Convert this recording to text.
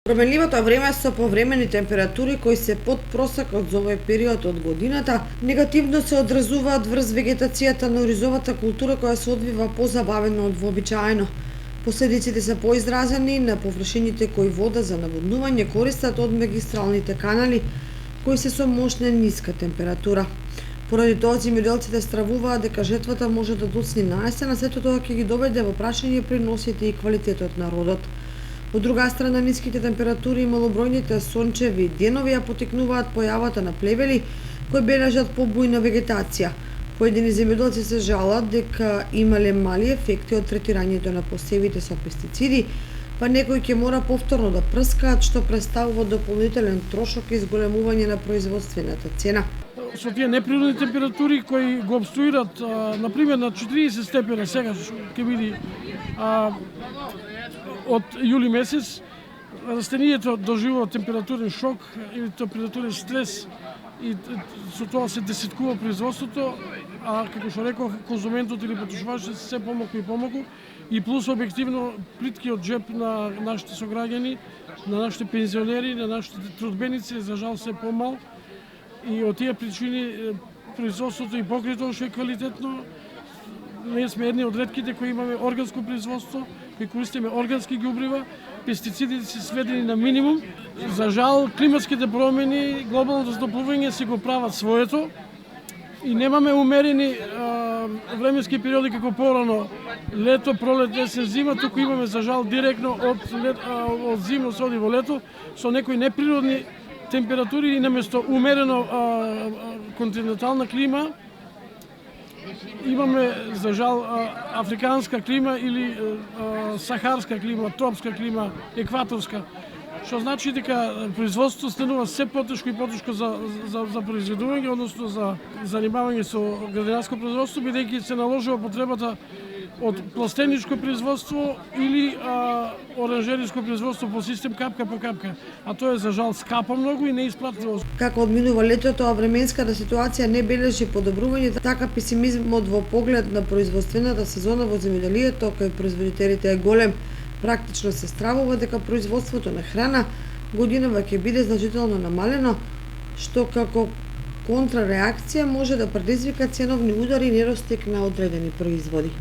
Променливото време со повремени температури кои се под просекот за овој период од годината негативно се одразуваат врз вегетацијата на оризовата култура која се одвива позабавено од вообичаено. Последиците се поизразени на површините кои вода за наводнување користат од магистралните канали кои се со мощна ниска температура. Поради тоа земјоделците стравуваат дека жетвата може да доцни на есен, а сето тоа ќе ги доведе во прашање приносите и квалитетот на родот. Од друга страна, ниските температури и малобројните сончеви денови ја потикнуваат појавата на плевели кои бележат побујна вегетација. Поедини земјоделци се жалат дека имале мали ефекти од третирањето на посевите со пестициди, па некои ќе мора повторно да прскаат, што представува дополнителен трошок и зголемување на производствената цена. Со тие неприродни температури кои го обструират, например на 40 степена сега ќе биде од јули месец, растенијето доживува температурен шок или температурен стрес и со тоа се десеткува производството, а како што реков, конзументот или потрошувачот се помалку и помалку и плюс објективно плиткиот джеп на нашите сограѓани, на нашите пензионери, на нашите трудбеници за жал се помал и од тие причини производството и покрај тоа што е квалитетно, ние сме едни од ретките кои имаме органско производство, кои користиме органски ѓубрива, пестицидите се сведени на минимум. За жал, климатските промени, глобалното затоплување се го прават своето и немаме умерени временски периоди како порано лето, пролет, есен, зима, туку имаме за жал директно од зима се оди во лето со некои неприродни температури и наместо умерено континентална клима имаме за жал африканска клима или сахарска клима, тропска клима, екваторска. Што значи дека производството станува се потешко и потешко за произведување, односно за занимавање со градинарско производство, бидејќи се наложува потребата од пластеничко производство или оранжериско производство по систем капка по капка, а тоа е за жал скапа многу и неисплатливо. Како одминува летото, а временската ситуација не бележи подобрување, така песимизмот во поглед на производствената сезона во земјоделието кај производителите е голем. Практично се стравува дека производството на храна годинава ќе биде значително намалено, што како контрареакција може да предизвика ценовни удари и недостиг на одредени производи.